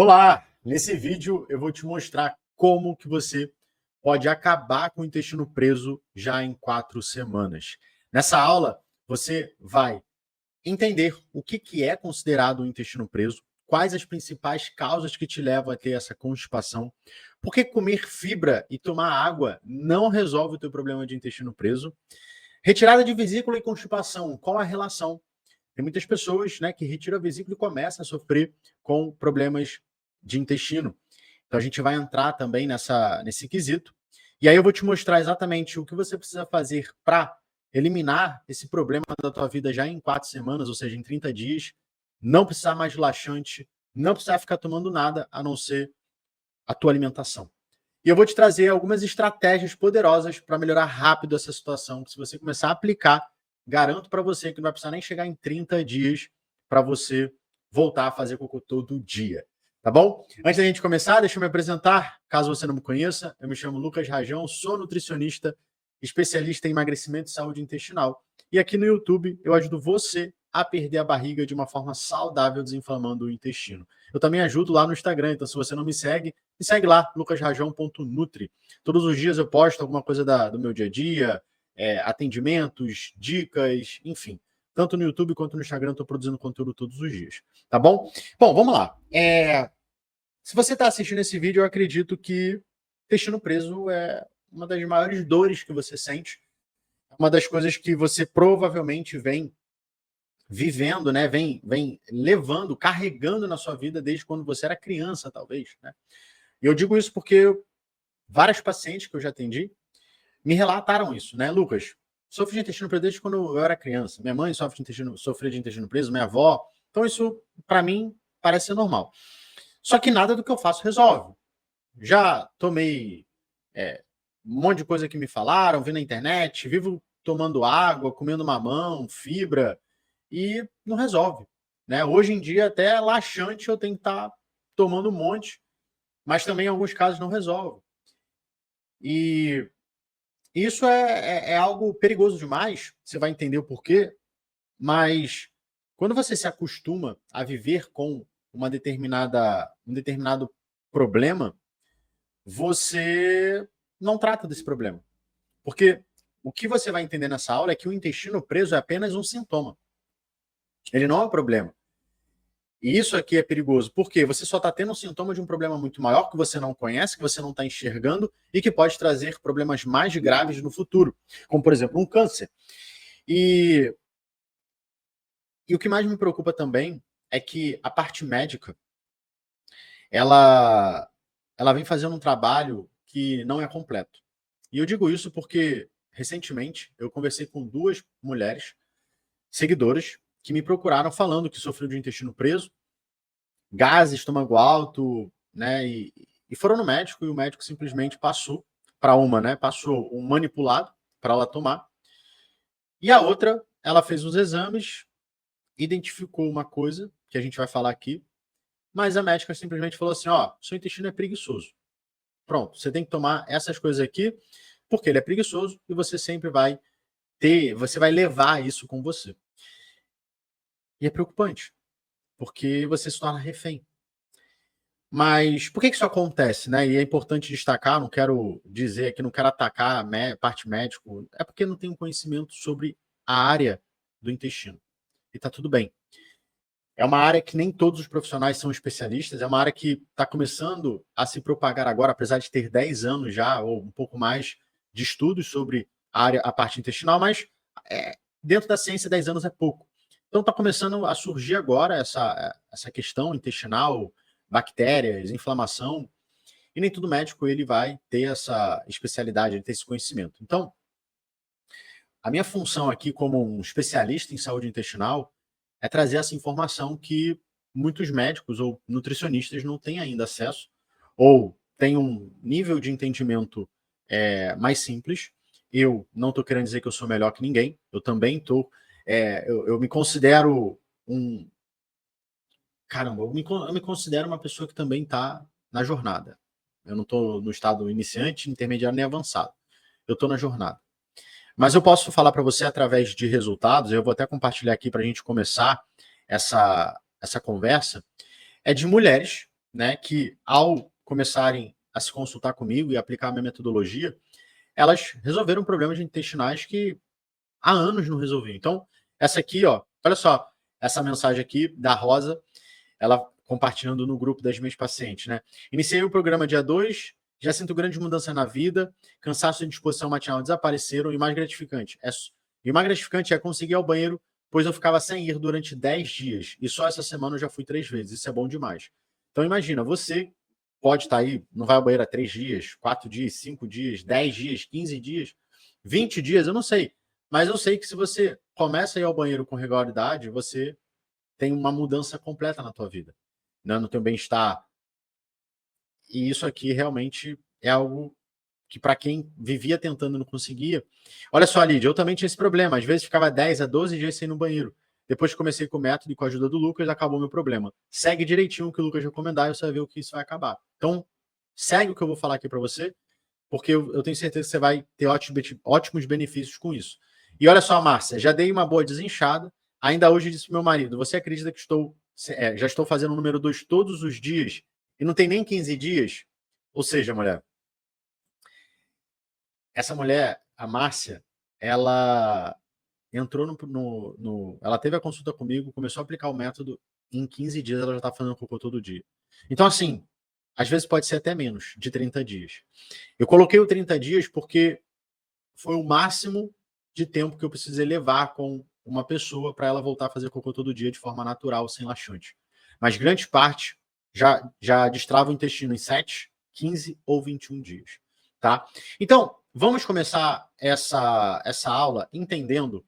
Olá! Nesse vídeo eu vou te mostrar como que você pode acabar com o intestino preso já em 4 semanas. Nessa aula, você vai entender o que é considerado um intestino preso, quais as principais causas que te levam a ter essa constipação, por que comer fibra e tomar água não resolve o teu problema de intestino preso, retirada de vesícula e constipação, qual a relação? Tem muitas pessoas, né, que retiram a vesícula e começam a sofrer com problemas de intestino. Então a gente vai entrar também nesse quesito. E aí eu vou te mostrar exatamente o que você precisa fazer para eliminar esse problema da tua vida já em 4 semanas, ou seja, em 30 dias. Não precisar mais de laxante, não precisar ficar tomando nada a não ser a tua alimentação. E eu vou te trazer algumas estratégias poderosas para melhorar rápido essa situação, que se você começar a aplicar, garanto para você que não vai precisar nem chegar em 30 dias para você voltar a fazer cocô todo dia. Tá bom? Antes da gente começar, deixa eu me apresentar. Caso você não me conheça, eu me chamo Lucas Rajão, sou nutricionista, especialista em emagrecimento e saúde intestinal. E aqui no YouTube eu ajudo você a perder a barriga de uma forma saudável, desinflamando o intestino. Eu também ajudo lá no Instagram, então se você não me segue lá, lucasrajão.nutri. Todos os dias eu posto alguma coisa do meu dia a dia, atendimentos, dicas, enfim. Tanto no YouTube quanto no Instagram, estou produzindo conteúdo todos os dias. Tá bom? Bom, vamos lá. Se você está assistindo esse vídeo, eu acredito que intestino preso é uma das maiores dores que você sente. Uma das coisas que você provavelmente vem vivendo, né? Vem levando, carregando na sua vida desde quando você era criança, talvez, né? E eu digo isso porque várias pacientes que eu já atendi me relataram isso, né? Lucas, sofro de intestino preso desde quando eu era criança. Minha mãe sofria de intestino preso, minha avó. Então isso, para mim, parece ser normal. Só que nada do que eu faço resolve. Já tomei um monte de coisa que me falaram, vi na internet, vivo tomando água, comendo mamão, fibra, e não resolve, né? Hoje em dia, até laxante eu tenho que estar tomando um monte, mas também em alguns casos não resolve. E isso é algo perigoso demais, você vai entender o porquê, mas quando você se acostuma a viver com um determinado problema, você não trata desse problema. Porque o que você vai entender nessa aula é que o intestino preso é apenas um sintoma. Ele não é um problema. E isso aqui é perigoso, porque você só está tendo um sintoma de um problema muito maior que você não conhece, que você não está enxergando e que pode trazer problemas mais graves no futuro, como, por exemplo, um câncer. E o que mais me preocupa também é que a parte médica, ela vem fazendo um trabalho que não é completo. E eu digo isso porque, recentemente, eu conversei com 2 mulheres, seguidoras, que me procuraram falando que sofreu de intestino preso, gases, estômago alto, né? E foram no médico e o médico simplesmente passou para uma, né? Passou um manipulado para ela tomar. E a outra, ela fez os exames, identificou uma coisa que a gente vai falar aqui, mas a médica simplesmente falou assim: ó, seu intestino é preguiçoso. Pronto, você tem que tomar essas coisas aqui, porque ele é preguiçoso e você sempre você vai levar isso com você. E é preocupante, porque você se torna refém. Mas por que isso acontece, né? E é importante destacar, não quero dizer aqui, não quero atacar a parte médico, é porque não tenho conhecimento sobre a área do intestino. E tá tudo bem. É uma área que nem todos os profissionais são especialistas, é uma área que está começando a se propagar agora, apesar de ter 10 anos já, ou um pouco mais, de estudos sobre a parte intestinal, mas dentro da ciência 10 anos é pouco. Então está começando a surgir agora essa questão intestinal, bactérias, inflamação, e nem todo médico ele vai ter essa especialidade, ele ter esse conhecimento. Então, a minha função aqui como um especialista em saúde intestinal é trazer essa informação que muitos médicos ou nutricionistas não têm ainda acesso, ou têm um nível de entendimento mais simples. Eu não estou querendo dizer que eu sou melhor que ninguém, eu também estou. Eu me considero um. Caramba, eu me considero uma pessoa que também está na jornada. Eu não estou no estado iniciante, intermediário nem avançado. Eu estou na jornada. Mas eu posso falar para você através de resultados, eu vou até compartilhar aqui para a gente começar essa conversa, é de mulheres né, que ao começarem a se consultar comigo e aplicar a minha metodologia, elas resolveram problemas intestinais que há anos não resolviam. Então, essa aqui, ó, olha só, essa mensagem aqui da Rosa, ela compartilhando no grupo das minhas pacientes, né? Iniciei o programa dia 2, já sinto grande mudança na vida, cansaço e disposição matinal desapareceram, e o mais gratificante é conseguir ir ao banheiro, pois eu ficava sem ir durante 10 dias, e só essa semana eu já fui 3 vezes, isso é bom demais. Então imagina, você pode estar aí, não vai ao banheiro há 3 dias, 4 dias, 5 dias, 10 dias, 15 dias, 20 dias, eu não sei, mas eu sei que se você começa a ir ao banheiro com regularidade, você tem uma mudança completa na tua vida, né? No teu bem-estar. E isso aqui realmente é algo que, para quem vivia tentando e não conseguia. Olha só, Lídia, eu também tinha esse problema. Às vezes ficava 10 a 12 dias sem ir no banheiro. Depois que comecei com o método e com a ajuda do Lucas, acabou meu problema. Segue direitinho o que o Lucas recomendar e você vai ver o que isso vai acabar. Então, segue o que eu vou falar aqui para você, porque eu tenho certeza que você vai ter ótimos benefícios com isso. E olha só, Márcia, já dei uma boa desinchada. Ainda hoje disse pro meu marido: você acredita que já estou fazendo o número 2 todos os dias e não tem nem 15 dias? Ou seja, mulher, essa mulher, a Márcia, ela entrou ela teve a consulta comigo, começou a aplicar o método, em 15 dias ela já está fazendo cocô todo dia. Então, assim, às vezes pode ser até menos de 30 dias. Eu coloquei o 30 dias porque foi o máximo de tempo que eu precisei levar com uma pessoa para ela voltar a fazer cocô todo dia de forma natural, sem laxante. Mas grande parte já destrava o intestino em 7, 15 ou 21 dias. Tá? Então, vamos começar essa aula entendendo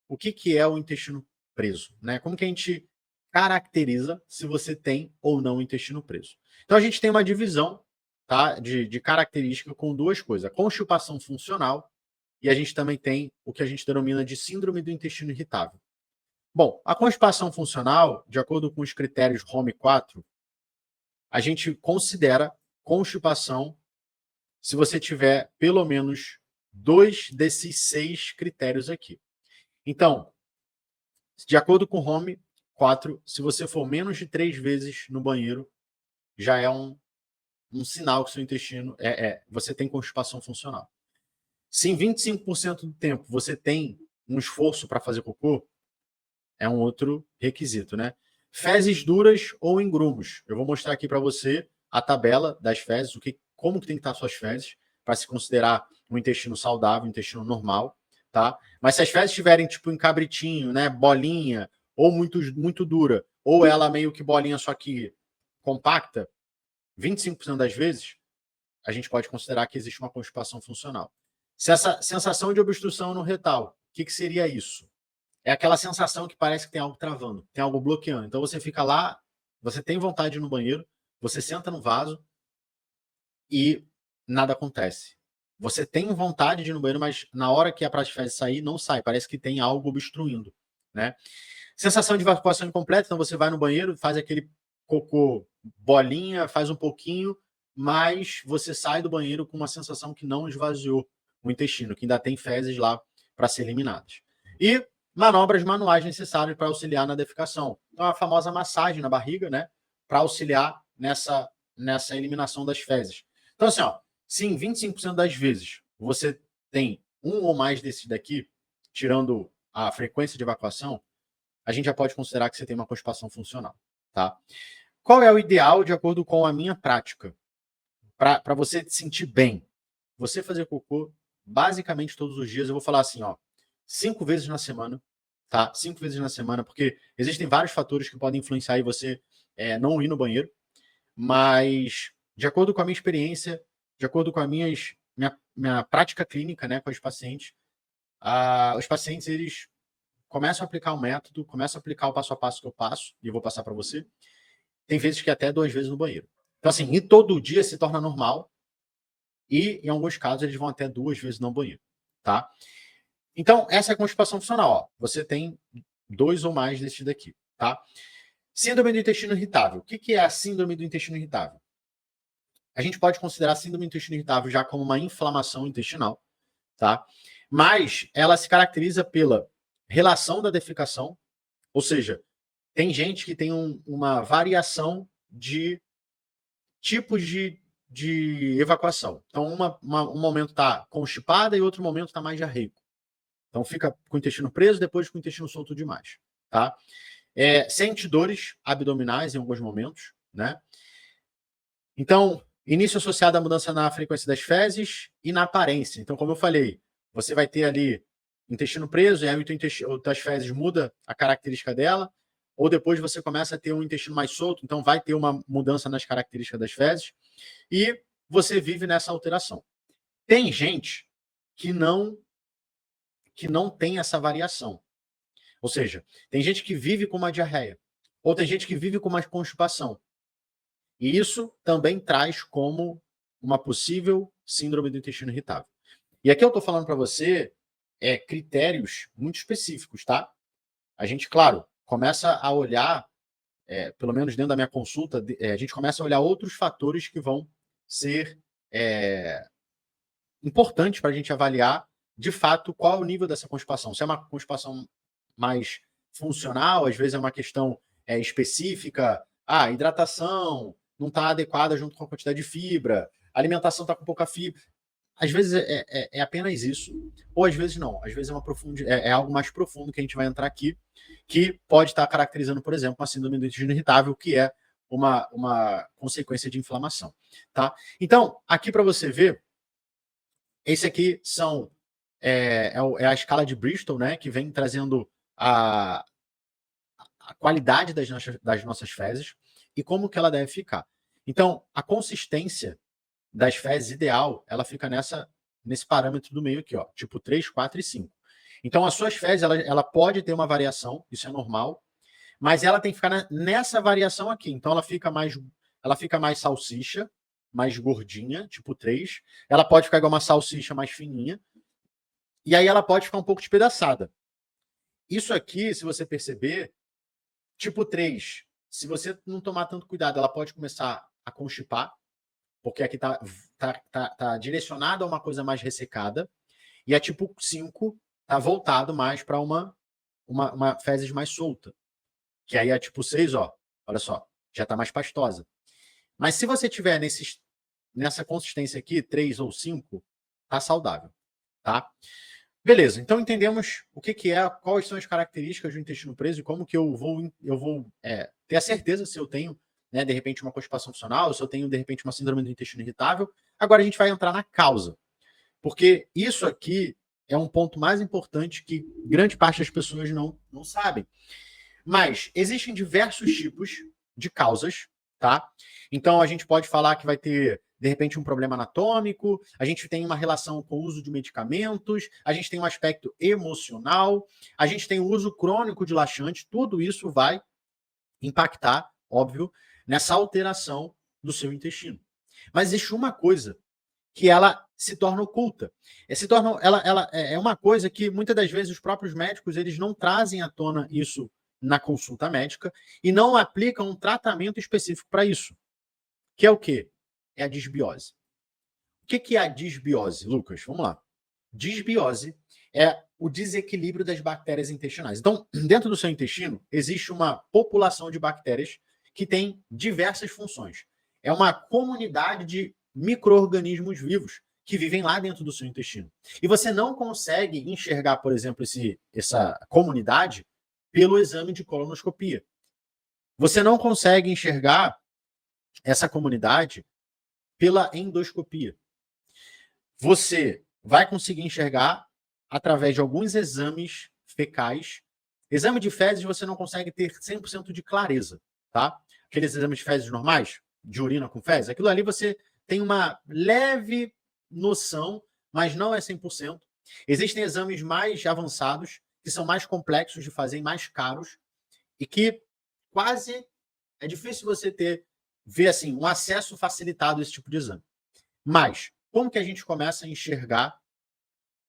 o que é o intestino preso, né? Como que a gente caracteriza se você tem ou não intestino preso. Então a gente tem uma divisão, tá, de característica com duas coisas: a constipação funcional, e a gente também tem o que a gente denomina de síndrome do intestino irritável. Bom, a constipação funcional, de acordo com os critérios ROME4, a gente considera constipação se você tiver pelo menos 2 desses 6 critérios aqui. Então, de acordo com o Home 4, se você for menos de 3 vezes no banheiro, já é um sinal que seu intestino você tem constipação funcional. Se em 25% do tempo você tem um esforço para fazer cocô, é um outro requisito, né? Fezes duras ou em grumos. Eu vou mostrar aqui para você a tabela das fezes, como que tem que estar suas fezes, para se considerar um intestino saudável, um intestino normal, tá? Mas se as fezes estiverem tipo em cabritinho, né, bolinha, ou muito dura, ou ela meio que bolinha só que compacta, 25% das vezes, a gente pode considerar que existe uma constipação funcional. Se essa sensação de obstrução no retal, o que seria isso? É aquela sensação que parece que tem algo travando, tem algo bloqueando. Então você fica lá, você tem vontade de ir no banheiro, você senta no vaso e nada acontece. Você tem vontade de ir no banheiro, mas na hora que a prática faz sair, não sai. Parece que tem algo obstruindo, né? Sensação de evacuação incompleta, então você vai no banheiro, faz aquele cocô bolinha, faz um pouquinho, mas você sai do banheiro com uma sensação que não esvaziou o intestino, que ainda tem fezes lá para ser eliminadas. E manobras manuais necessárias para auxiliar na defecação. Então, a famosa massagem na barriga, né? Para auxiliar nessa eliminação das fezes. Então, assim, ó, se em 25% das vezes você tem um ou mais desses daqui, tirando a frequência de evacuação, a gente já pode considerar que você tem uma constipação funcional, tá? Qual é o ideal de acordo com a minha prática? Para você se sentir bem. Você fazer cocô basicamente todos os dias, eu vou falar assim, ó, 5 vezes na semana, tá? 5 vezes na semana, porque existem vários fatores que podem influenciar em você não ir no banheiro, mas de acordo com a minha experiência, de acordo com a minha prática clínica, né, com os pacientes, eles começam a aplicar o método, começam a aplicar o passo a passo que eu passo, e eu vou passar para você. Tem vezes que até 2 vezes no banheiro. Então, assim, ir todo dia se torna normal, e em alguns casos eles vão até 2 vezes no banheiro, tá? Então, essa é a constipação funcional, ó. Você tem 2 ou mais desses daqui, tá? Síndrome do intestino irritável. O que é a síndrome do intestino irritável? A gente pode considerar a síndrome do intestino irritável já como uma inflamação intestinal, tá? Mas ela se caracteriza pela relação da defecação, ou seja, tem gente que tem uma variação de tipos de evacuação. Então, um momento está constipada e outro momento está mais diarreico. Então, fica com o intestino preso, depois com o intestino solto demais. Tá? Sente dores abdominais em alguns momentos, né? Então, início associado à mudança na frequência das fezes e na aparência. Então, como eu falei, você vai ter ali intestino preso, e aí o das fezes muda a característica dela, ou depois você começa a ter um intestino mais solto, então vai ter uma mudança nas características das fezes, e você vive nessa alteração. Tem gente que não tem essa variação. Ou seja, tem gente que vive com uma diarreia, ou tem gente que vive com uma constipação. E isso também traz como uma possível síndrome do intestino irritável. E aqui eu estou falando para você critérios muito específicos, tá? A gente, claro, começa a olhar, pelo menos dentro da minha consulta, a gente começa a olhar outros fatores que vão ser importantes para a gente avaliar, de fato, qual é o nível dessa constipação. Se é uma constipação mais funcional, às vezes é uma questão específica, hidratação não está adequada junto com a quantidade de fibra, a alimentação está com pouca fibra. Às vezes é apenas isso, ou às vezes não. Às vezes é algo mais profundo que a gente vai entrar aqui, que pode estar caracterizando, por exemplo, uma síndrome do intestino irritável, que é uma consequência de inflamação. Tá? Então, aqui para você ver, esse aqui é a escala de Bristol, né, que vem trazendo a qualidade das nossas fezes e como que ela deve ficar. Então, a consistência das fezes ideal, ela fica nesse parâmetro do meio aqui, ó, tipo 3, 4 e 5. Então, as suas fezes, ela pode ter uma variação, isso é normal, mas ela tem que ficar nessa variação aqui. Então, ela fica mais salsicha, mais gordinha, tipo 3. Ela pode ficar igual uma salsicha mais fininha. E aí ela pode ficar um pouco despedaçada. Isso aqui, se você perceber, tipo 3, se você não tomar tanto cuidado, ela pode começar a constipar, porque aqui tá direcionado a uma coisa mais ressecada. E a tipo 5 tá voltado mais para uma fezes mais solta. Que aí a tipo 6, ó, olha só, já tá mais pastosa. Mas se você tiver nessa consistência aqui, 3 ou 5, tá saudável, tá? Beleza, então entendemos o que é, quais são as características do intestino preso e como que eu vou ter a certeza se eu tenho, né, de repente, uma constipação funcional, se eu tenho, de repente, uma síndrome do intestino irritável. Agora a gente vai entrar na causa, porque isso aqui é um ponto mais importante que grande parte das pessoas não sabem. Mas existem diversos tipos de causas, tá? Então a gente pode falar que vai ter, de repente, um problema anatômico, a gente tem uma relação com o uso de medicamentos, a gente tem um aspecto emocional, a gente tem o uso crônico de laxante, tudo isso vai impactar, óbvio, nessa alteração do seu intestino. Mas existe uma coisa que ela se torna oculta. Ela é uma coisa que muitas das vezes os próprios médicos eles não trazem à tona isso na consulta médica e não aplicam um tratamento específico para isso. Que é o quê? É a disbiose. O que é a disbiose, Lucas? Vamos lá. Disbiose é o desequilíbrio das bactérias intestinais. Então, dentro do seu intestino, existe uma população de bactérias que tem diversas funções. É uma comunidade de micro-organismos vivos que vivem lá dentro do seu intestino. E você não consegue enxergar, por exemplo, essa comunidade pelo exame de colonoscopia. Você não consegue enxergar essa comunidade pela endoscopia. Você vai conseguir enxergar através de alguns exames fecais. Exame de fezes você não consegue ter 100% de clareza, tá? Aqueles exames de fezes normais, de urina com fezes, aquilo ali você tem uma leve noção, mas não é 100%. Existem exames mais avançados, que são mais complexos de fazer e mais caros, e que quase é difícil você ver assim, um acesso facilitado a esse tipo de exame. Mas, como que a gente começa a enxergar,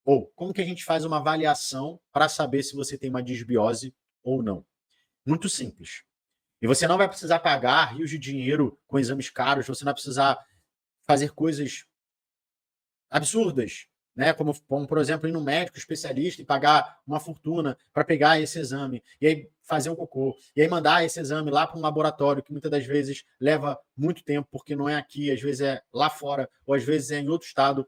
ou como que a gente faz uma avaliação para saber se você tem uma disbiose ou não? Muito simples. E você não vai precisar pagar rios de dinheiro com exames caros, você não vai precisar fazer coisas absurdas né? Como, por exemplo, ir no médico especialista e pagar uma fortuna para pegar esse exame, e aí fazer o cocô, e aí mandar esse exame lá para um laboratório que muitas das vezes leva muito tempo, porque não é aqui, às vezes é lá fora, ou às vezes é em outro estado.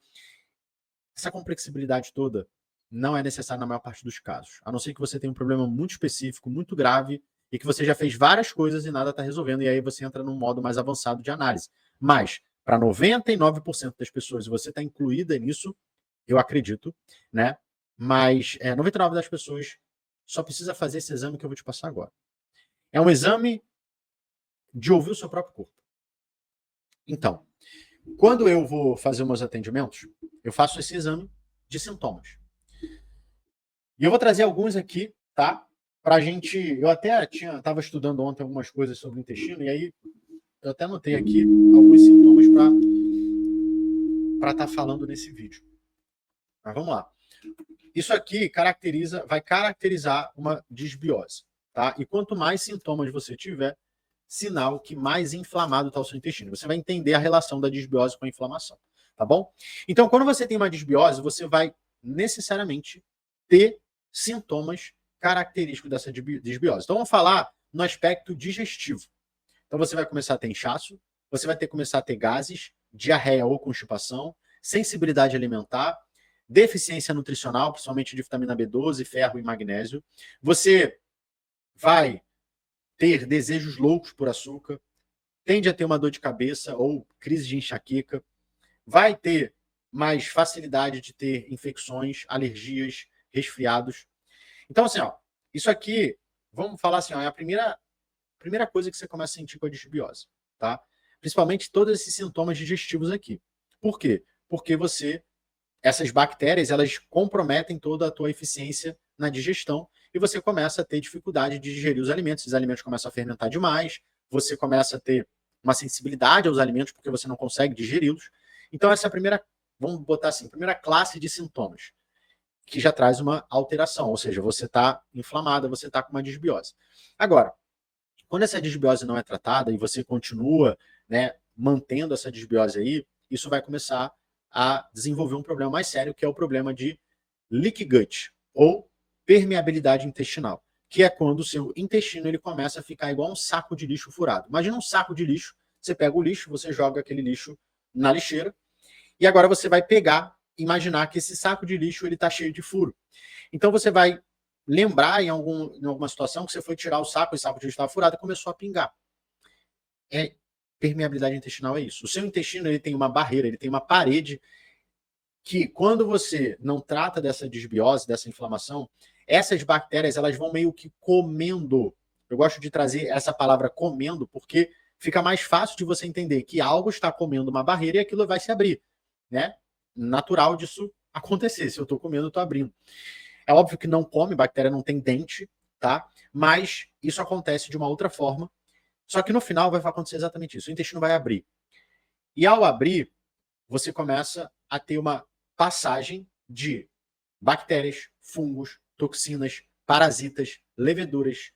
Essa complexibilidade toda não é necessária na maior parte dos casos, a não ser que você tenha um problema muito específico, muito grave, e que você já fez várias coisas e nada está resolvendo, e aí você entra num modo mais avançado de análise. Mas, para 99% das pessoas, e você está incluída nisso, eu acredito, né? Mas 99% das pessoas só precisa fazer esse exame que eu vou te passar agora. É um exame de ouvir o seu próprio corpo. Então, quando eu vou fazer meus atendimentos, eu faço esse exame de sintomas. E eu vou trazer alguns aqui, tá? Pra gente. Eu até estava estudando ontem algumas coisas sobre o intestino, e aí eu até anotei aqui alguns sintomas para estar falando nesse vídeo. Mas vamos lá. Isso aqui vai caracterizar uma disbiose, tá? E quanto mais sintomas você tiver, sinal que mais inflamado está o seu intestino. Você vai entender a relação da disbiose com a inflamação, tá bom? Então, quando você tem uma disbiose, você vai necessariamente ter sintomas característicos dessa disbiose. Então, vamos falar no aspecto digestivo. Então, você vai começar a ter inchaço, você vai começar a ter gases, diarreia ou constipação, sensibilidade alimentar, deficiência nutricional, principalmente de vitamina B12, ferro e magnésio. Você vai ter desejos loucos por açúcar, tende a ter uma dor de cabeça ou crise de enxaqueca, vai ter mais facilidade de ter infecções, alergias, resfriados. Então, assim, ó, isso aqui, vamos falar assim, ó, é a primeira coisa que você começa a sentir com a disbiose, tá? Principalmente todos esses sintomas digestivos aqui. Por quê? Porque essas bactérias, elas comprometem toda a tua eficiência na digestão e você começa a ter dificuldade de digerir os alimentos. Os alimentos começam a fermentar demais, você começa a ter uma sensibilidade aos alimentos porque você não consegue digeri-los. Então essa é a primeira, vamos botar assim, primeira classe de sintomas, que já traz uma alteração, ou seja, você está inflamada, você está com uma disbiose. Agora, quando essa disbiose não é tratada e você continua, né, mantendo essa disbiose aí, isso vai começar a desenvolver um problema mais sério, que é o problema de leaky gut, ou permeabilidade intestinal, que é quando o seu intestino ele começa a ficar igual um saco de lixo furado. Imagina um saco de lixo, você pega o lixo, você joga aquele lixo na lixeira, e agora você vai imaginar que esse saco de lixo ele está cheio de furo. Então você vai lembrar em alguma situação que você foi tirar o saco de lixo estava furado e começou a pingar. Permeabilidade intestinal é isso. O seu intestino ele tem uma barreira, ele tem uma parede que, quando você não trata dessa disbiose, dessa inflamação, essas bactérias elas vão meio que comendo. Eu gosto de trazer essa palavra comendo porque fica mais fácil de você entender que algo está comendo uma barreira e aquilo vai se abrir, né? Natural disso acontecer. Se eu estou comendo, eu estou abrindo. É óbvio que não come, bactéria não tem dente, tá? Mas isso acontece de uma outra forma. Só que no final vai acontecer exatamente isso. O intestino vai abrir. E ao abrir, você começa a ter uma passagem de bactérias, fungos, toxinas, parasitas, leveduras,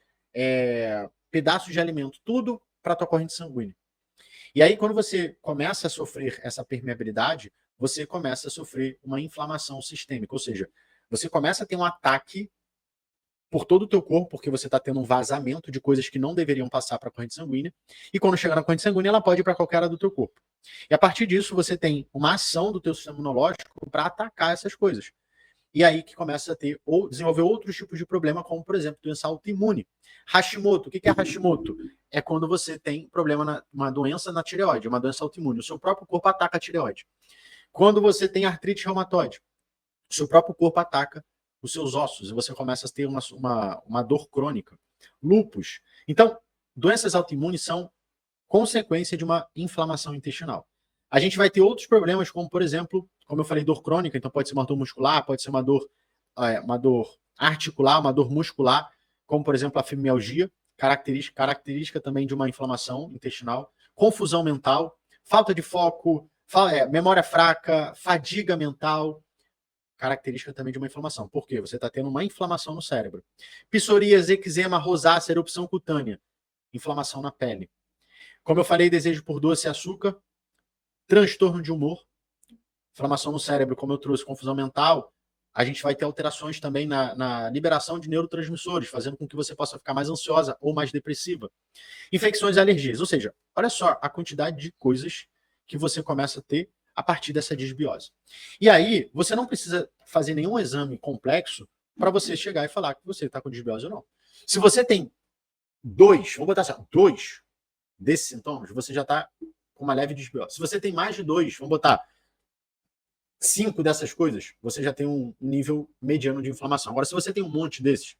pedaços de alimento, tudo para a tua corrente sanguínea. E aí, quando você começa a sofrer essa permeabilidade, você começa a sofrer uma inflamação sistêmica, ou seja, você começa a ter um ataque por todo o teu corpo, porque você está tendo um vazamento de coisas que não deveriam passar para a corrente sanguínea, e quando chegar na corrente sanguínea, ela pode ir para qualquer área do teu corpo. E a partir disso, você tem uma ação do teu sistema imunológico para atacar essas coisas. E aí que começa a ter ou desenvolver outros tipos de problema, como, por exemplo, doença autoimune. Hashimoto. O que é Hashimoto? É quando você tem problema, uma doença na tireoide, uma doença autoimune. O seu próprio corpo ataca a tireoide. Quando você tem artrite reumatoide, o seu próprio corpo ataca os seus ossos e você começa a ter uma dor crônica. Lúpus. Então, doenças autoimunes são consequência de uma inflamação intestinal. A gente vai ter outros problemas, como, por exemplo, como eu falei, dor crônica, então pode ser uma dor muscular, pode ser uma dor articular, uma dor muscular, como, por exemplo, a fibromialgia, característica também de uma inflamação intestinal, confusão mental, falta de foco, memória fraca, fadiga mental, característica também de uma inflamação. Por quê? Você está tendo uma inflamação no cérebro. Psoríase, eczema, rosácea, erupção cutânea, inflamação na pele. Como eu falei, desejo por doce e açúcar, transtorno de humor, inflamação no cérebro, como eu trouxe, confusão mental, a gente vai ter alterações também na liberação de neurotransmissores, fazendo com que você possa ficar mais ansiosa ou mais depressiva. Infecções e alergias, ou seja, olha só a quantidade de coisas que você começa a ter a partir dessa disbiose. E aí, você não precisa fazer nenhum exame complexo para você chegar e falar que você está com disbiose ou não. Se você tem dois, vamos botar assim, dois desses sintomas, você já está com uma leve disbiose. Se você tem mais de dois, vamos botar 5 dessas coisas, você já tem um nível mediano de inflamação. Agora, se você tem um monte desses,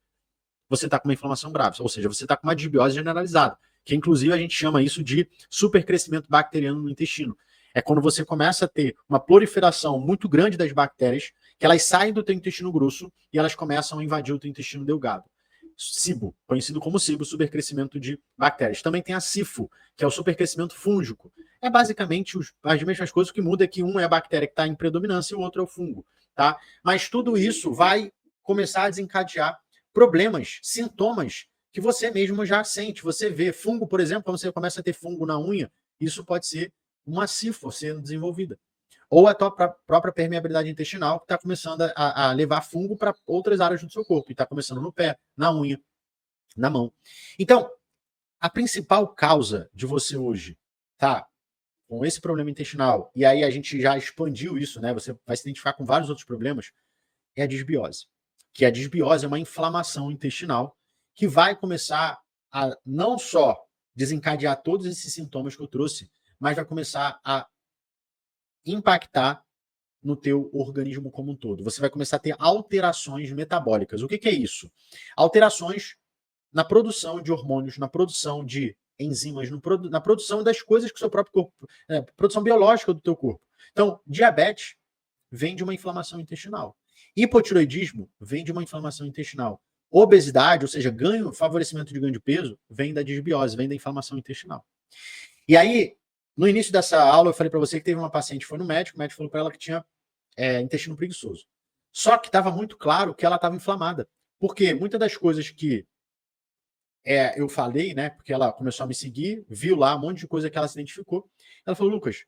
você está com uma inflamação grave, ou seja, você está com uma disbiose generalizada, que inclusive a gente chama isso de supercrescimento bacteriano no intestino. É quando você começa a ter uma proliferação muito grande das bactérias, que elas saem do teu intestino grosso e elas começam a invadir o teu intestino delgado. SIBO, conhecido como SIBO, supercrescimento de bactérias. Também tem a SIFO, que é o supercrescimento fúngico. É basicamente as mesmas coisas, que muda é que um é a bactéria que está em predominância e o outro é o fungo. Tá? Mas tudo isso vai começar a desencadear problemas, sintomas que você mesmo já sente. Você vê fungo, por exemplo, quando você começa a ter fungo na unha, isso pode ser uma SIFO sendo desenvolvida. Ou a tua própria permeabilidade intestinal, que está começando a levar fungo para outras áreas do seu corpo. E está começando no pé, na unha, na mão. Então, a principal causa de você hoje tá com esse problema intestinal, e aí a gente já expandiu isso, né? Você vai se identificar com vários outros problemas, é a disbiose. Que a disbiose é uma inflamação intestinal que vai começar a não só desencadear todos esses sintomas que eu trouxe, mas vai começar a impactar no teu organismo como um todo. Você vai começar a ter alterações metabólicas. O que é isso? Alterações na produção de hormônios, na produção de enzimas, na produção das coisas que o seu próprio corpo, produção biológica do teu corpo. Então, diabetes vem de uma inflamação intestinal. Hipotiroidismo vem de uma inflamação intestinal. Obesidade, ou seja, favorecimento de ganho de peso, vem da disbiose, vem da inflamação intestinal. E aí, no início dessa aula, eu falei para você que teve uma paciente que foi no médico, o médico falou para ela que tinha intestino preguiçoso. Só que estava muito claro que ela estava inflamada. Porque muitas das coisas que eu falei, né? Porque ela começou a me seguir, viu lá um monte de coisa que ela se identificou. Ela falou, Lucas,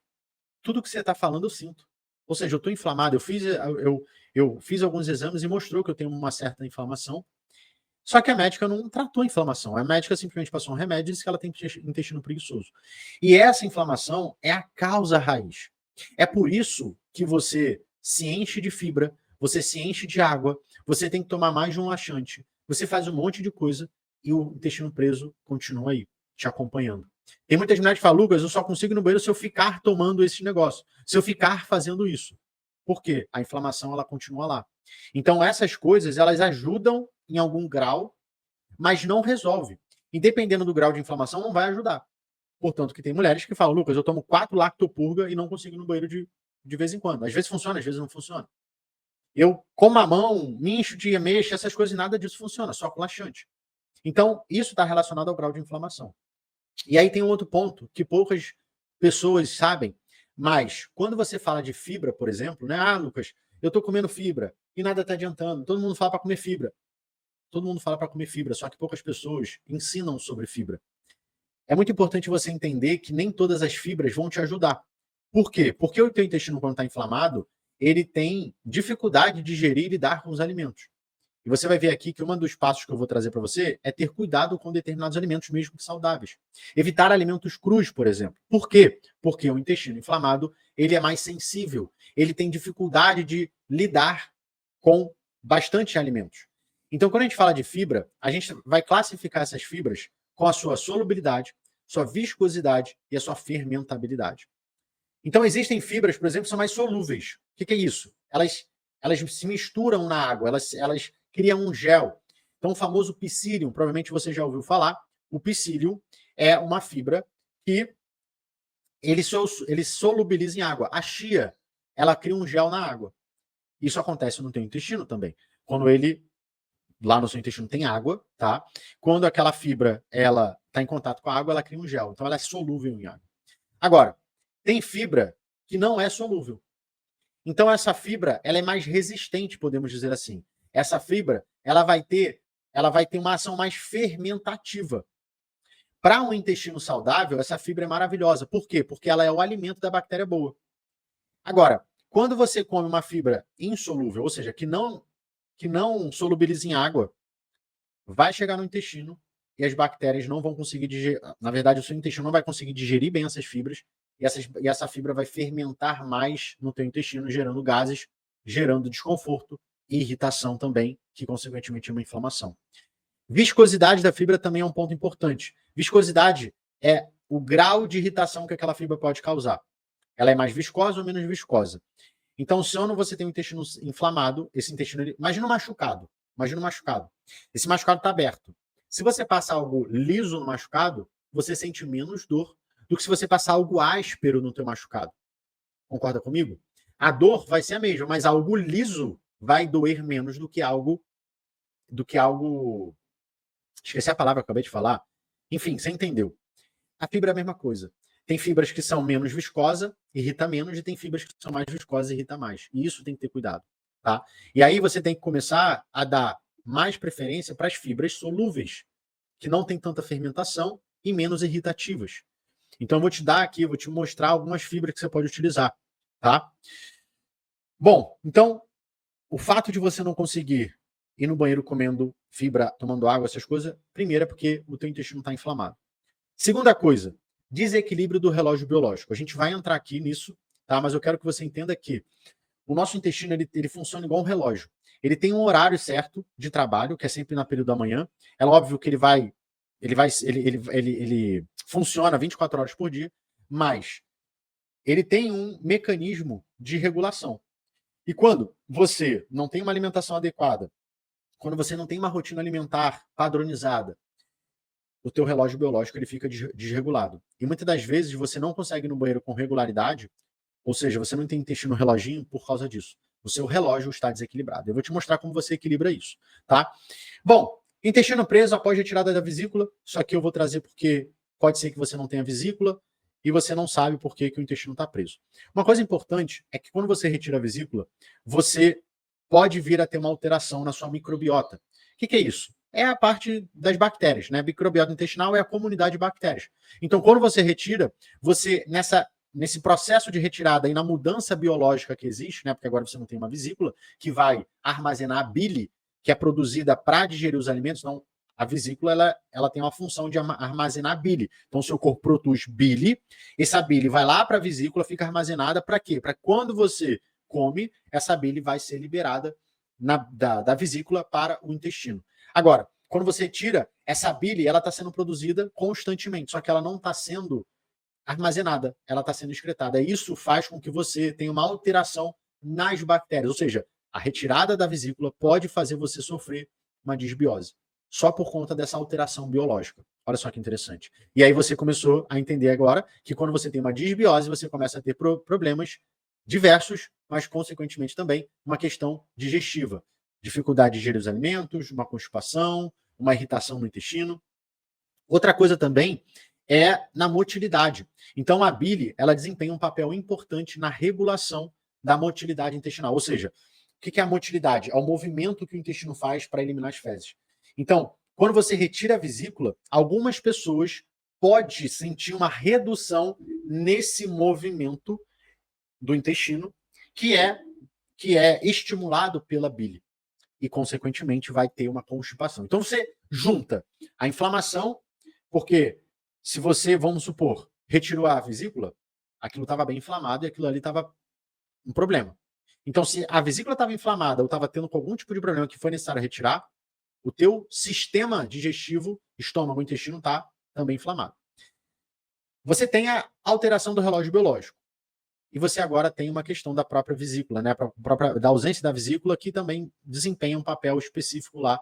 tudo que você está falando eu sinto. Ou seja, eu estou inflamado. Eu fiz alguns exames e mostrou que eu tenho uma certa inflamação. Só que a médica não tratou a inflamação. A médica simplesmente passou um remédio e disse que ela tem intestino preguiçoso. E essa inflamação é a causa raiz. É por isso que você se enche de fibra, você se enche de água, você tem que tomar mais de um laxante, você faz um monte de coisa e o intestino preso continua aí, te acompanhando. Tem muitas mulheres que falam, Lucas, eu só consigo ir no banheiro se eu ficar tomando esse negócio, se eu ficar fazendo isso. Por quê? A inflamação ela continua lá. Então essas coisas elas ajudam em algum grau, mas não resolve. E dependendo do grau de inflamação, não vai ajudar. Portanto, que tem mulheres que falam, Lucas, eu tomo 4 lactopurga e não consigo ir no banheiro de vez em quando. Às vezes funciona, às vezes não funciona. Eu como a mão, me encho de ameixa, essas coisas, nada disso funciona, só com laxante. Então, isso está relacionado ao grau de inflamação. E aí tem um outro ponto que poucas pessoas sabem, mas quando você fala de fibra, por exemplo, né? Ah, Lucas, eu estou comendo fibra e nada está adiantando. Todo mundo fala para comer fibra. Todo mundo fala para comer fibra, só que poucas pessoas ensinam sobre fibra. É muito importante você entender que nem todas as fibras vão te ajudar. Por quê? Porque o teu intestino, quando está inflamado, ele tem dificuldade de digerir e lidar com os alimentos. E você vai ver aqui que um dos passos que eu vou trazer para você é ter cuidado com determinados alimentos, mesmo que saudáveis. Evitar alimentos crus, por exemplo. Por quê? Porque o intestino inflamado ele é mais sensível. Ele tem dificuldade de lidar com bastante alimentos. Então, quando a gente fala de fibra, a gente vai classificar essas fibras com a sua solubilidade, sua viscosidade e a sua fermentabilidade. Então, existem fibras, por exemplo, que são mais solúveis. O que é isso? Elas se misturam na água, elas criam um gel. Então, o famoso psyllium, provavelmente você já ouviu falar. O psyllium é uma fibra que ele solubiliza em água. A chia, ela cria um gel na água. Isso acontece no teu intestino também. Quando lá no seu intestino tem água, tá? Quando aquela fibra ela está em contato com a água, ela cria um gel. Então, ela é solúvel em água. Agora, tem fibra que não é solúvel. Então, essa fibra ela é mais resistente, podemos dizer assim. Essa fibra ela vai ter uma ação mais fermentativa. Para um intestino saudável, essa fibra é maravilhosa. Por quê? Porque ela é o alimento da bactéria boa. Agora, Quando você come uma fibra insolúvel, ou seja, que não solubiliza em água, vai chegar no intestino e as bactérias não vão conseguir digerir. Na verdade, o seu intestino não vai conseguir digerir bem essas fibras e essa fibra vai fermentar mais no teu intestino, gerando gases, gerando desconforto e irritação também, que consequentemente é uma inflamação. Viscosidade da fibra também é um ponto importante. Viscosidade é o grau de irritação que aquela fibra pode causar. Ela é mais viscosa ou menos viscosa. Então, se você tem um intestino inflamado, esse intestino, imagina um machucado. Esse machucado está aberto. Se você passar algo liso no machucado, você sente menos dor do que se você passar algo áspero no teu machucado. Concorda comigo? A dor vai ser a mesma, mas algo liso vai doer menos do que algo. Esqueci a palavra que eu acabei de falar. Enfim, você entendeu. A fibra é a mesma coisa. Tem fibras que são menos viscosas, irrita menos, e tem fibras que são mais viscosas e irrita mais. E isso tem que ter cuidado, tá? E aí você tem que começar a dar mais preferência para as fibras solúveis, que não tem tanta fermentação e menos irritativas. Então eu vou te dar aqui, vou te mostrar algumas fibras que você pode utilizar, tá? Bom, então o fato de você não conseguir ir no banheiro comendo fibra, tomando água, essas coisas, primeiro é porque o teu intestino está inflamado. Segunda coisa, desequilíbrio do relógio biológico. A gente vai entrar aqui nisso, tá? Mas eu quero que você entenda que o nosso intestino ele funciona igual um relógio. Ele tem um horário certo de trabalho, que é sempre na período da manhã. É óbvio que ele funciona 24 horas por dia, mas ele tem um mecanismo de regulação. E quando você não tem uma alimentação adequada, quando você não tem uma rotina alimentar padronizada, o teu relógio biológico ele fica desregulado. E muitas das vezes você não consegue ir no banheiro com regularidade, ou seja, você não tem intestino reloginho por causa disso. O seu relógio está desequilibrado. Eu vou te mostrar como você equilibra isso, tá? Bom, intestino preso após retirada da vesícula. Isso aqui eu vou trazer porque pode ser que você não tenha vesícula e você não sabe por que o intestino está preso. Uma coisa importante é que quando você retira a vesícula, você pode vir a ter uma alteração na sua microbiota. O que é isso? É a parte das bactérias, né? A microbiota intestinal é a comunidade de bactérias. Então, quando você retira, você nesse processo de retirada e na mudança biológica que existe, né? Porque agora você não tem uma vesícula que vai armazenar a bile que é produzida para digerir os alimentos. Não, a vesícula ela tem uma função de armazenar bile. Então, o seu corpo produz bile, essa bile vai lá para a vesícula, fica armazenada para quê? Para quando você come, essa bile vai ser liberada da vesícula para o intestino. Agora, quando você tira, essa bile ela está sendo produzida constantemente, só que ela não está sendo armazenada, ela está sendo excretada. Isso faz com que você tenha uma alteração nas bactérias, ou seja, a retirada da vesícula pode fazer você sofrer uma disbiose, só por conta dessa alteração biológica. Olha só que interessante. E aí você começou a entender agora que quando você tem uma disbiose, você começa a ter problemas diversos, mas consequentemente também uma questão digestiva. Dificuldade de digerir os alimentos, uma constipação, uma irritação no intestino. Outra coisa também é na motilidade. Então, a bile ela desempenha um papel importante na regulação da motilidade intestinal. Ou seja, o que é a motilidade? É o movimento que o intestino faz para eliminar as fezes. Então, quando você retira a vesícula, algumas pessoas podem sentir uma redução nesse movimento do intestino que é estimulado pela bile e, consequentemente, vai ter uma constipação. Então, você junta a inflamação, porque se você, vamos supor, retirou a vesícula, aquilo estava bem inflamado e aquilo ali estava um problema. Então, se a vesícula estava inflamada ou estava tendo algum tipo de problema que foi necessário retirar, o teu sistema digestivo, estômago, intestino, está também inflamado. Você tem a alteração do relógio biológico. E você agora tem uma questão da própria vesícula, né? Da ausência da vesícula, que também desempenha um papel específico lá,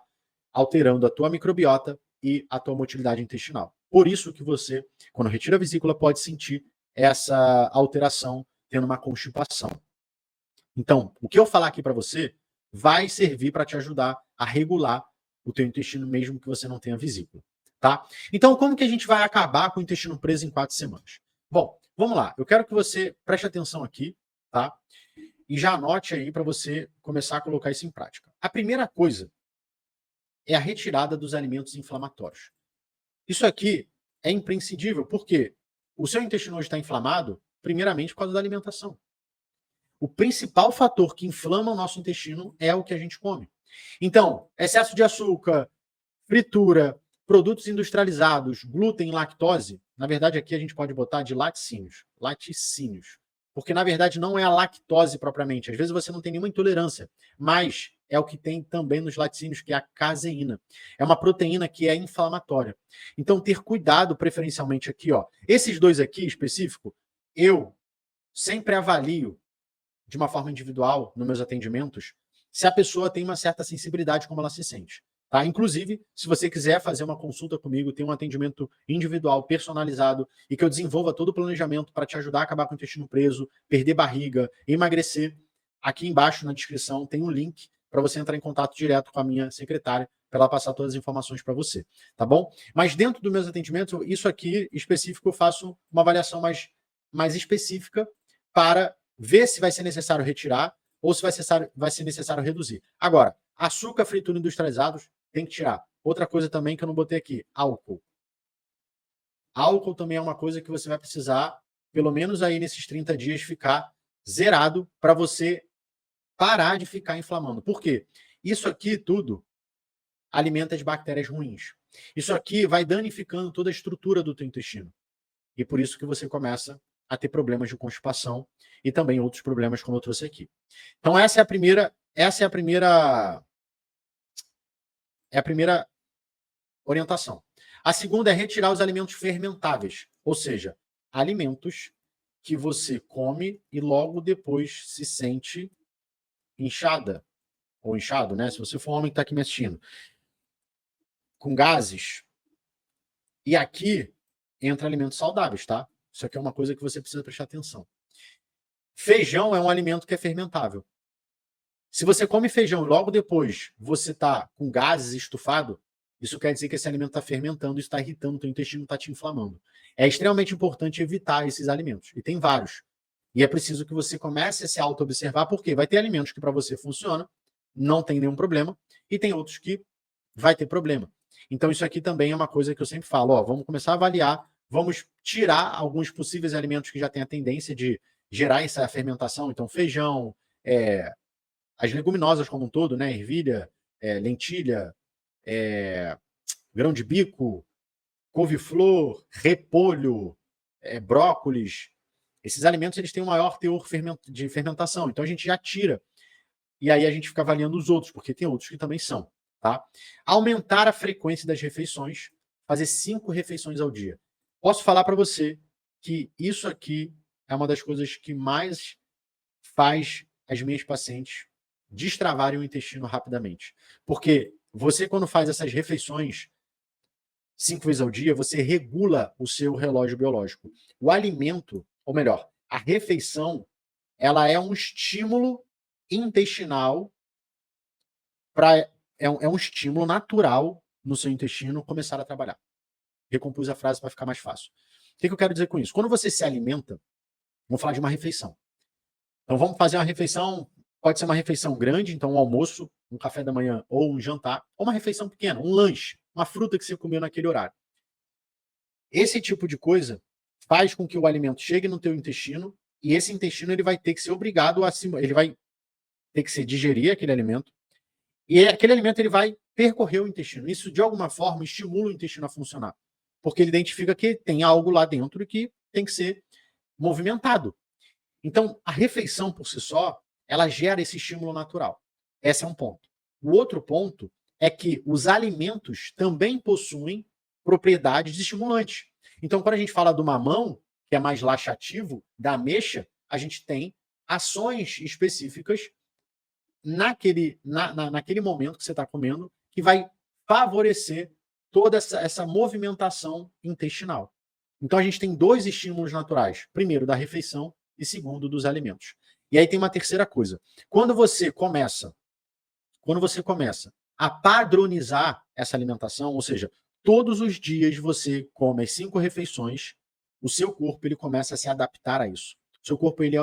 alterando a tua microbiota e a tua motilidade intestinal. Por isso que você, quando retira a vesícula, pode sentir essa alteração, tendo uma constipação. Então, o que eu falar aqui para você vai servir para te ajudar a regular o teu intestino, mesmo que você não tenha vesícula, tá? Então, como que a gente vai acabar com o intestino preso em 4 semanas? Bom, vamos lá. Eu quero que você preste atenção aqui, tá? E já anote aí para você começar a colocar isso em prática. A primeira coisa é a retirada dos alimentos inflamatórios. Isso aqui é imprescindível, porque o seu intestino hoje está inflamado, primeiramente por causa da alimentação. o principal fator que inflama o nosso intestino é o que a gente come. Então, excesso de açúcar, fritura, produtos industrializados, glúten, lactose, na verdade aqui a gente pode botar de laticínios, porque na verdade não é a lactose propriamente, às vezes você não tem nenhuma intolerância, mas é o que tem também nos laticínios, que é a caseína. É uma proteína que é inflamatória. Então ter cuidado preferencialmente aqui, ó. Esses dois aqui específico, eu sempre avalio de uma forma individual nos meus atendimentos se a pessoa tem uma certa sensibilidade como ela se sente. Tá? Inclusive, se você quiser fazer uma consulta comigo, tem um atendimento individual, personalizado, e que eu desenvolva todo o planejamento para te ajudar a acabar com o intestino preso, perder barriga, emagrecer, aqui embaixo na descrição tem um link para você entrar em contato direto com a minha secretária, para ela passar todas as informações para você, tá bom? Mas dentro dos meus atendimentos, isso aqui específico, eu faço uma avaliação mais específica para ver se vai ser necessário retirar ou se vai ser necessário reduzir. Agora, açúcar, fritura industrializados, tem que tirar. Outra coisa também que eu não botei aqui, álcool. Álcool também é uma coisa que você vai precisar, pelo menos aí nesses 30 dias, ficar zerado para você parar de ficar inflamando. Por quê? Isso aqui tudo alimenta as bactérias ruins. Isso aqui vai danificando toda a estrutura do teu intestino. E por isso que você começa a ter problemas de constipação e também outros problemas como eu trouxe aqui. Então essa é a primeira orientação. A segunda é retirar os alimentos fermentáveis, ou seja, alimentos que você come e logo depois se sente inchada ou inchado, né? Se você for um homem que está aqui me assistindo, com gases. E aqui entra alimentos saudáveis, tá? Isso aqui é uma coisa que você precisa prestar atenção. Feijão é um alimento que é fermentável. Se você come feijão e logo depois você está com gases, estufado, isso quer dizer que esse alimento está fermentando, isso está irritando o teu intestino, está te inflamando. É extremamente importante evitar esses alimentos. E tem vários. E é preciso que você comece a se auto-observar, porque vai ter alimentos que para você funcionam, não tem nenhum problema, e tem outros que vai ter problema. Então isso aqui também é uma coisa que eu sempre falo, ó, vamos começar a avaliar, vamos tirar alguns possíveis alimentos que já têm a tendência de gerar essa fermentação, então feijão, as leguminosas como um todo, né, ervilha, lentilha, grão de bico, couve-flor, repolho, brócolis. Esses alimentos eles têm um maior teor de fermentação, então a gente já tira. E aí a gente fica avaliando os outros, porque tem outros que também são. Tá? Aumentar a frequência das refeições, fazer 5 refeições ao dia. Posso falar para você que isso aqui é uma das coisas que mais faz as minhas pacientes destravarem o intestino rapidamente. Porque você, quando faz essas refeições 5 vezes ao dia, você regula o seu relógio biológico. O alimento, ou melhor, a refeição, ela é um estímulo intestinal é um estímulo natural no seu intestino começar a trabalhar. Recompus a frase para ficar mais fácil. O que eu quero dizer com isso? Quando você se alimenta, vamos falar de uma refeição. Então vamos fazer uma refeição, pode ser uma refeição grande, então um almoço, um café da manhã ou um jantar, ou uma refeição pequena, um lanche, uma fruta que você comeu naquele horário. Esse tipo de coisa faz com que o alimento chegue no teu intestino e esse intestino ele vai ter que ser obrigado ele vai ter que se digerir aquele alimento. E aquele alimento ele vai percorrer o intestino. Isso, de alguma forma, estimula o intestino a funcionar. Porque ele identifica que tem algo lá dentro que tem que ser movimentado. Então, a refeição por si só, ela gera esse estímulo natural. Esse é um ponto. O outro ponto é que os alimentos também possuem propriedades estimulantes. Então, quando a gente fala do mamão, que é mais laxativo, da ameixa, a gente tem ações específicas naquele momento que você está comendo, que vai favorecer toda essa movimentação intestinal. Então a gente tem 2 estímulos naturais. Primeiro, da refeição e segundo, dos alimentos. E aí tem uma terceira coisa. Quando você começa a padronizar essa alimentação, ou seja, todos os dias você come as 5 refeições, o seu corpo ele começa a se adaptar a isso. O seu corpo ele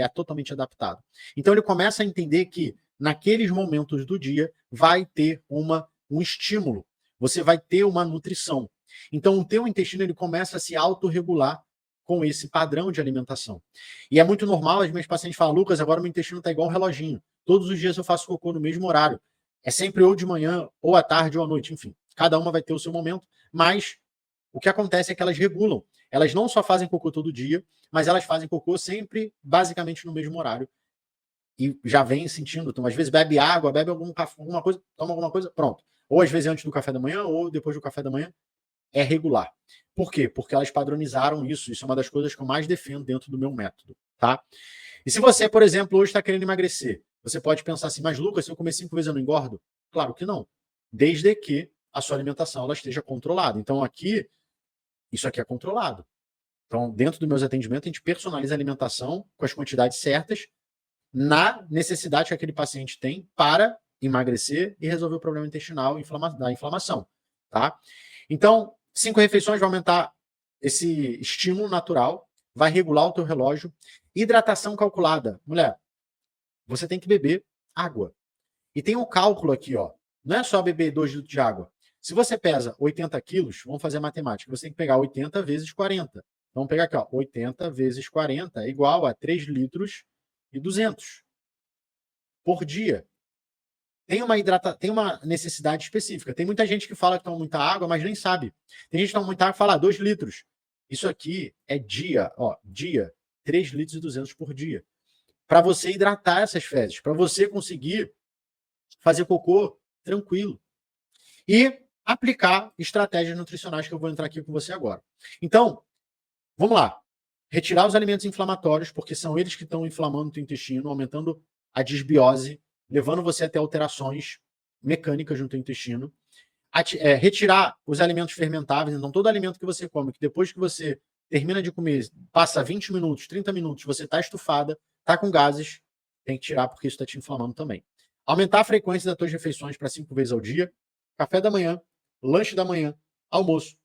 é totalmente adaptado. Então ele começa a entender que naqueles momentos do dia vai ter um estímulo, você vai ter uma nutrição. Então o teu intestino ele começa a se autorregular com esse padrão de alimentação. E é muito normal, as minhas pacientes falam, Lucas, agora meu intestino está igual um reloginho. Todos os dias eu faço cocô no mesmo horário. É sempre ou de manhã, ou à tarde, ou à noite, enfim. Cada uma vai ter o seu momento, mas o que acontece é que elas regulam. Elas não só fazem cocô todo dia, mas elas fazem cocô sempre, basicamente, no mesmo horário. E já vem sentindo, então, às vezes bebe água, bebe alguma coisa, toma alguma coisa, pronto. Ou às vezes antes do café da manhã, ou depois do café da manhã, é regular. Por quê? Porque elas padronizaram isso. Isso é uma das coisas que eu mais defendo dentro do meu método, tá? E se você, por exemplo, hoje está querendo emagrecer, você pode pensar assim, mas Lucas, se eu comer 5 vezes eu não engordo? Claro que não. Desde que a sua alimentação ela esteja controlada. Então aqui, isso aqui é controlado. Então, dentro dos meus atendimentos, a gente personaliza a alimentação com as quantidades certas na necessidade que aquele paciente tem para emagrecer e resolver o problema intestinal da inflamação, tá? Então, 5 refeições vai aumentar esse estímulo natural, vai regular o teu relógio. Hidratação calculada. Mulher, você tem que beber água. E tem um cálculo aqui, ó. Não é só beber 2 litros de água. Se você pesa 80 quilos, vamos fazer a matemática, você tem que pegar 80 vezes 40. Vamos pegar aqui, ó. 80 vezes 40 é igual a 3 litros e 200 por dia. Tem uma necessidade específica. Tem muita gente que fala que toma muita água, mas nem sabe. Tem gente que toma muita água e fala 2 litros. Isso aqui é dia, ó, dia, 3 litros e 200 por dia. Para você hidratar essas fezes, para você conseguir fazer cocô tranquilo. E aplicar estratégias nutricionais que eu vou entrar aqui com você agora. Então, vamos lá. Retirar os alimentos inflamatórios, porque são eles que estão inflamando o teu intestino, aumentando a disbiose, levando você até alterações mecânicas no teu intestino. Retirar os alimentos fermentáveis, então todo alimento que você come, que depois que você termina de comer, passa 20 minutos, 30 minutos, você está estufada, está com gases, tem que tirar porque isso está te inflamando também. Aumentar a frequência das tuas refeições para 5 vezes ao dia, café da manhã, lanche da manhã, almoço,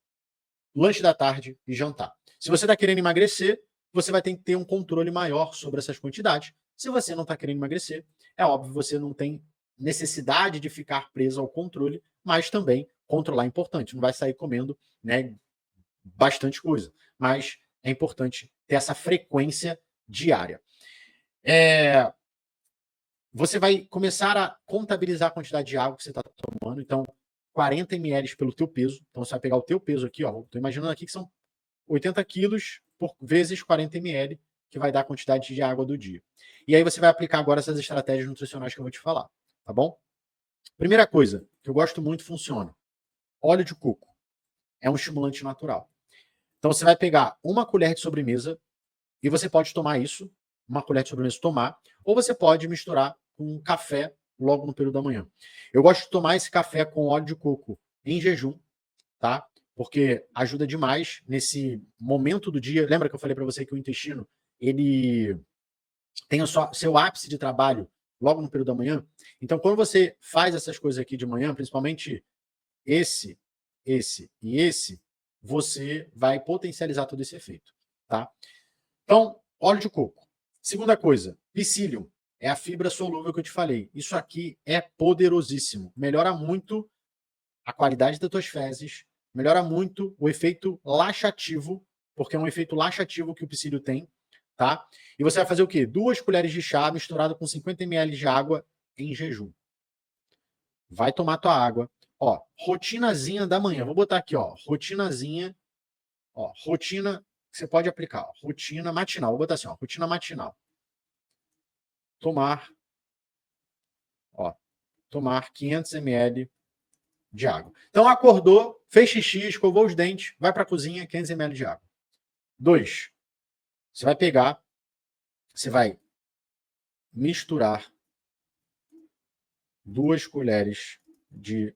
lanche da tarde e jantar. Se você está querendo emagrecer, você vai ter que ter um controle maior sobre essas quantidades. Se você não está querendo emagrecer, é óbvio, você não tem necessidade de ficar preso ao controle, mas também controlar é importante. Não vai sair comendo, né, bastante coisa, mas é importante ter essa frequência diária. Você vai começar a contabilizar a quantidade de água que você está tomando. Então, 40 ml pelo teu peso. Então, você vai pegar o teu peso aqui, ó. Estou imaginando aqui que são 80 quilos por vezes 40 ml, que vai dar a quantidade de água do dia. E aí você vai aplicar agora essas estratégias nutricionais que eu vou te falar, tá bom? Primeira coisa, que eu gosto muito, funciona. Óleo de coco. É um estimulante natural. Então você vai pegar uma colher de sobremesa e você pode tomar isso, uma colher de sobremesa tomar, ou você pode misturar com um café logo no período da manhã. Eu gosto de tomar esse café com óleo de coco em jejum, tá? Porque ajuda demais nesse momento do dia. Lembra que eu falei para você que o intestino ele tem o seu ápice de trabalho logo no período da manhã? Então, quando você faz essas coisas aqui de manhã, principalmente esse e esse, você vai potencializar todo esse efeito, tá? Então, óleo de coco. Segunda coisa, psyllium. É a fibra solúvel que eu te falei. Isso aqui é poderosíssimo. Melhora muito a qualidade das tuas fezes, melhora muito o efeito laxativo, porque é um efeito laxativo que o psyllium tem, tá? E você vai fazer o quê? 2 colheres de chá misturado com 50 ml de água em jejum. Vai tomar tua água. Ó, rotinazinha da manhã. Vou botar aqui, ó, rotinazinha. Ó, rotina que você pode aplicar. Ó, rotina matinal. Vou botar assim, ó, rotina matinal. Tomar 500 ml de água. Então acordou, fez xixi, escovou os dentes, vai para a cozinha, 500 ml de água. 2. Você vai pegar, você vai misturar 2 colheres de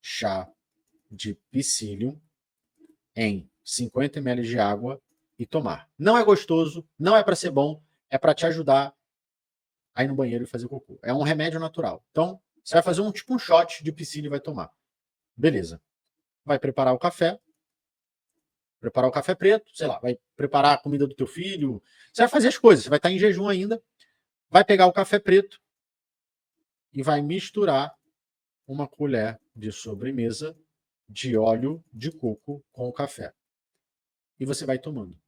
chá de psyllium em 50 ml de água e tomar. Não é gostoso, não é para ser bom, é para te ajudar a ir no banheiro e fazer cocô. É um remédio natural. Então, você vai fazer tipo um shot de psyllium e vai tomar. Beleza. Vai preparar o café preto, sei lá, vai preparar a comida do teu filho, você vai fazer as coisas, você vai estar em jejum ainda, vai pegar o café preto e vai misturar uma colher de sobremesa de óleo de coco com o café. E você vai tomando.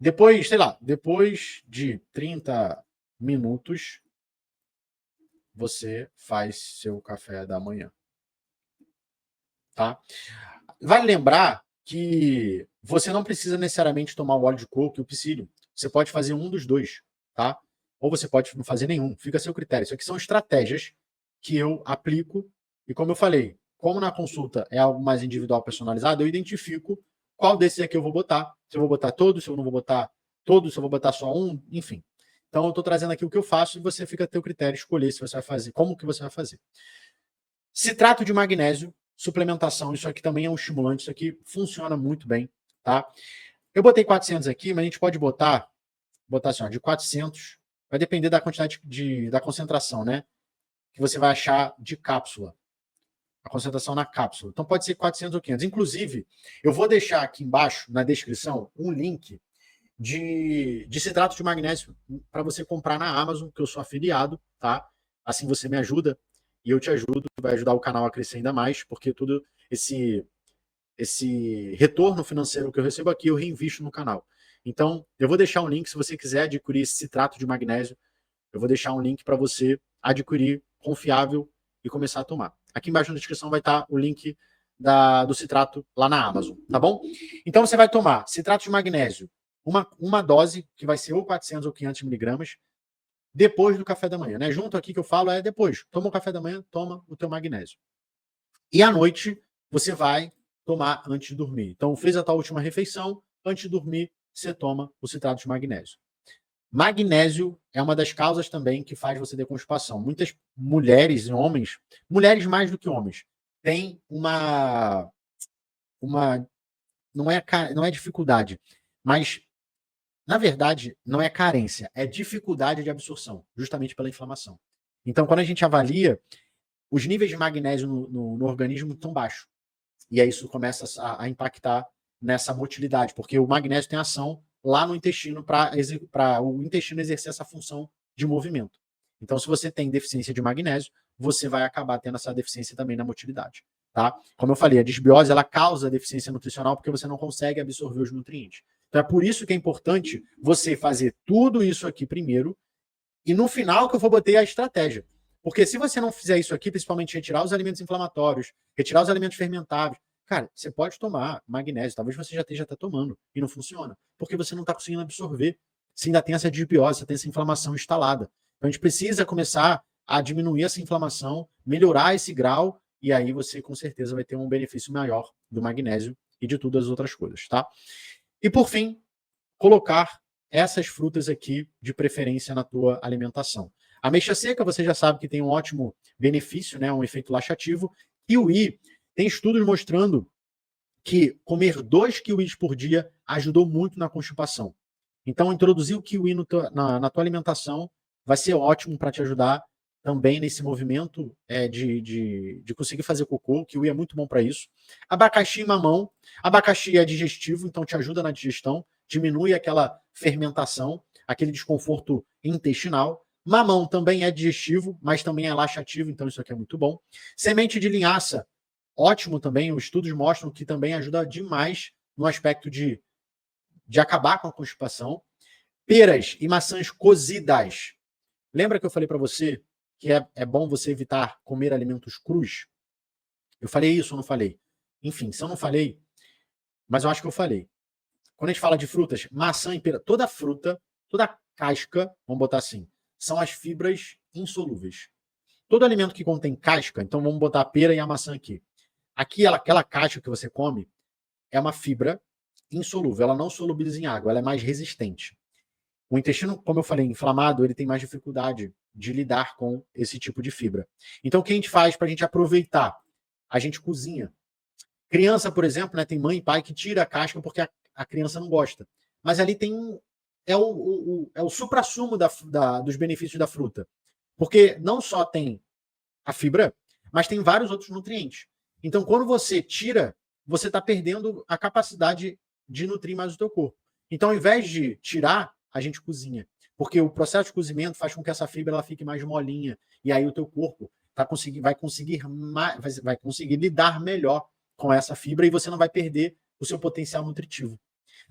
Depois, sei lá, depois de 30 minutos, você faz seu café da manhã, tá? Vale lembrar que você não precisa necessariamente tomar o óleo de coco e o psyllium. Você pode fazer um dos dois, tá? Ou você pode não fazer nenhum. Fica a seu critério. Isso aqui são estratégias que eu aplico. E como eu falei, como na consulta é algo mais individual, personalizado, eu identifico qual desses aqui eu vou botar. Se eu vou botar todos, se eu não vou botar todos, se eu vou botar só um, enfim. Então eu estou trazendo aqui o que eu faço e você fica a teu critério escolher se você vai fazer, como que você vai fazer. Citrato de magnésio, suplementação, isso aqui também é um estimulante, isso aqui funciona muito bem, tá? Eu botei 400 aqui, mas a gente pode botar assim, ó, de 400, vai depender da quantidade da concentração, né? Que você vai achar de cápsula, a concentração na cápsula. Então pode ser 400 ou 500. Inclusive, eu vou deixar aqui embaixo, na descrição, um link de citrato de magnésio para você comprar na Amazon, que eu sou afiliado, tá? Assim você me ajuda e eu te ajudo, vai ajudar o canal a crescer ainda mais, porque tudo esse retorno financeiro que eu recebo aqui eu reinvisto no canal. Então, eu vou deixar um link se você quiser adquirir esse citrato de magnésio, eu vou deixar um link para você adquirir confiável e começar a tomar. Aqui embaixo na descrição vai estar o link do citrato lá na Amazon, tá bom? Então você vai tomar citrato de magnésio, uma dose, que vai ser ou 400 ou 500 miligramas, depois do café da manhã, né? Junto aqui que eu falo é depois. Toma o café da manhã, toma o teu magnésio. E à noite, você vai tomar antes de dormir. Então, fez a tua última refeição, antes de dormir, você toma o citrato de magnésio. Magnésio é uma das causas também que faz você ter constipação. Muitas mulheres e homens, mulheres mais do que homens, têm uma não é dificuldade, mas na verdade não é carência, é dificuldade de absorção, justamente pela inflamação. Então, quando a gente avalia, os níveis de magnésio no organismo estão baixos. E aí isso começa a impactar nessa motilidade, porque o magnésio tem ação lá no intestino para o intestino exercer essa função de movimento. Então, se você tem deficiência de magnésio, você vai acabar tendo essa deficiência também na motilidade. Tá? Como eu falei, a disbiose ela causa deficiência nutricional porque você não consegue absorver os nutrientes. Então é por isso que é importante você fazer tudo isso aqui primeiro e no final que eu vou botar a estratégia. Porque se você não fizer isso aqui, principalmente retirar os alimentos inflamatórios, retirar os alimentos fermentáveis, cara, você pode tomar magnésio, talvez você já esteja até tomando, e não funciona, porque você não está conseguindo absorver. Você ainda tem essa disbiose, você tem essa inflamação instalada. Então a gente precisa começar a diminuir essa inflamação, melhorar esse grau, e aí você com certeza vai ter um benefício maior do magnésio e de todas as outras coisas, tá? E por fim, colocar essas frutas aqui de preferência na tua alimentação. A ameixa seca, você já sabe que tem um ótimo benefício, né, um efeito laxativo. Kiwi, tem estudos mostrando que comer 2 kiwis por dia ajudou muito na constipação. Então, introduzir o kiwi na tua alimentação vai ser ótimo para te ajudar também nesse movimento de conseguir fazer cocô. O kiwi é muito bom para isso. Abacaxi e mamão. Abacaxi é digestivo, então te ajuda na digestão, diminui aquela fermentação, aquele desconforto intestinal. Mamão também é digestivo, mas também é laxativo, então isso aqui é muito bom. Semente de linhaça, ótimo também. Os estudos mostram que também ajuda demais no aspecto de acabar com a constipação. Peras e maçãs cozidas. Lembra que eu falei para você que é bom você evitar comer alimentos crus? Eu falei isso ou não falei? Enfim, se eu não falei, mas eu acho que eu falei. Quando a gente fala de frutas, maçã e pera, toda fruta, toda casca, vamos botar assim, são as fibras insolúveis. Todo alimento que contém casca, então vamos botar a pera e a maçã aqui. Aqui, aquela casca que você come é uma fibra insolúvel, ela não solubiliza em água, ela é mais resistente. O intestino, como eu falei, inflamado, ele tem mais dificuldade de lidar com esse tipo de fibra. Então, o que a gente faz para a gente aproveitar? A gente cozinha. Criança, por exemplo, né, tem mãe e pai que tira a casca porque a criança não gosta. Mas ali tem é o suprassumo dos benefícios da fruta. Porque não só tem a fibra, mas tem vários outros nutrientes. Então, quando você tira, você está perdendo a capacidade de nutrir mais o teu corpo. Então, ao invés de tirar, a gente cozinha. Porque o processo de cozimento faz com que essa fibra ela fique mais molinha. E aí o teu corpo vai conseguir lidar melhor com essa fibra e você não vai perder o seu potencial nutritivo.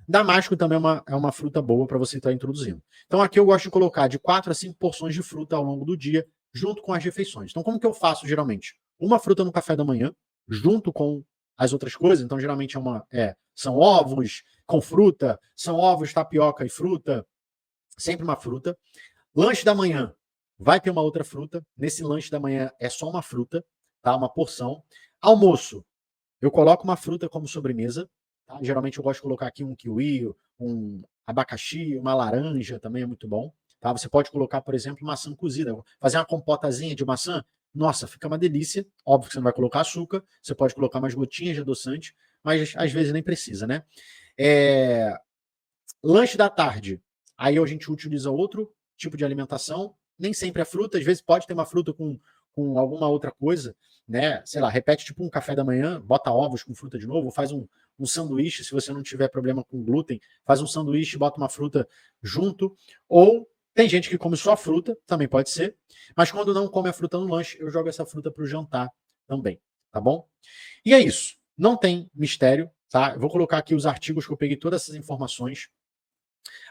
Damasco também é uma fruta boa para você estar introduzindo. Então aqui eu gosto de colocar de 4 a 5 porções de fruta ao longo do dia, junto com as refeições. Então como que eu faço geralmente? Uma fruta no café da manhã, junto com as outras coisas. Então geralmente são ovos com fruta, são ovos, tapioca e fruta, sempre uma fruta. Lanche da manhã, vai ter uma outra fruta. Nesse lanche da manhã é só uma fruta, tá? Uma porção. Almoço, eu coloco uma fruta como sobremesa. Tá? Geralmente eu gosto de colocar aqui um kiwi, um abacaxi, uma laranja também é muito bom. Tá? Você pode colocar, por exemplo, maçã cozida. Fazer uma compotazinha de maçã, nossa, fica uma delícia. Óbvio que você não vai colocar açúcar, você pode colocar umas gotinhas de adoçante, mas às vezes nem precisa, né? Lanche da tarde, aí a gente utiliza outro tipo de alimentação, nem sempre é fruta, às vezes pode ter uma fruta com alguma outra coisa, né? Sei lá, repete tipo um café da manhã, bota ovos com fruta de novo, faz um sanduíche, se você não tiver problema com glúten, faz um sanduíche, bota uma fruta junto, ou tem gente que come só a fruta, também pode ser, mas quando não come a fruta no lanche, eu jogo essa fruta para o jantar também, tá bom? E é isso, não tem mistério, tá? Eu vou colocar aqui os artigos que eu peguei todas essas informações.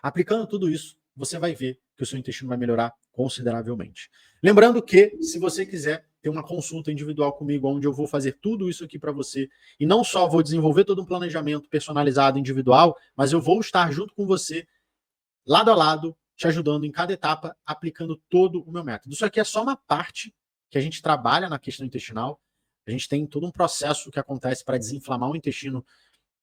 Aplicando tudo isso, você vai ver que o seu intestino vai melhorar consideravelmente. Lembrando que, se você quiser ter uma consulta individual comigo, onde eu vou fazer tudo isso aqui para você, e não só vou desenvolver todo um planejamento personalizado, individual, mas eu vou estar junto com você, lado a lado, te ajudando em cada etapa, aplicando todo o meu método. Isso aqui é só uma parte que a gente trabalha na questão intestinal. A gente tem todo um processo que acontece para desinflamar o intestino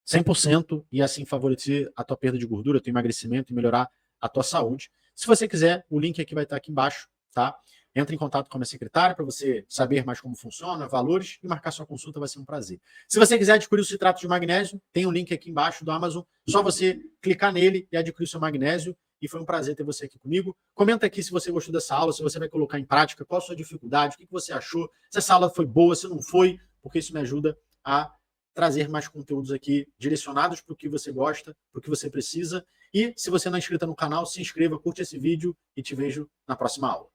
100% e assim favorecer a tua perda de gordura, teu emagrecimento e melhorar a tua saúde. Se você quiser, o link aqui vai estar aqui embaixo, tá? Entre em contato com a minha secretária para você saber mais como funciona, valores e marcar sua consulta, vai ser um prazer. Se você quiser adquirir o citrato de magnésio, tem um link aqui embaixo do Amazon, só você clicar nele e adquirir o seu magnésio. E foi um prazer ter você aqui comigo. Comenta aqui se você gostou dessa aula, se você vai colocar em prática, qual a sua dificuldade, o que você achou, se essa aula foi boa, se não foi, porque isso me ajuda a trazer mais conteúdos aqui direcionados para o que você gosta, para o que você precisa. E se você não é inscrito no canal, se inscreva, curte esse vídeo e te vejo na próxima aula.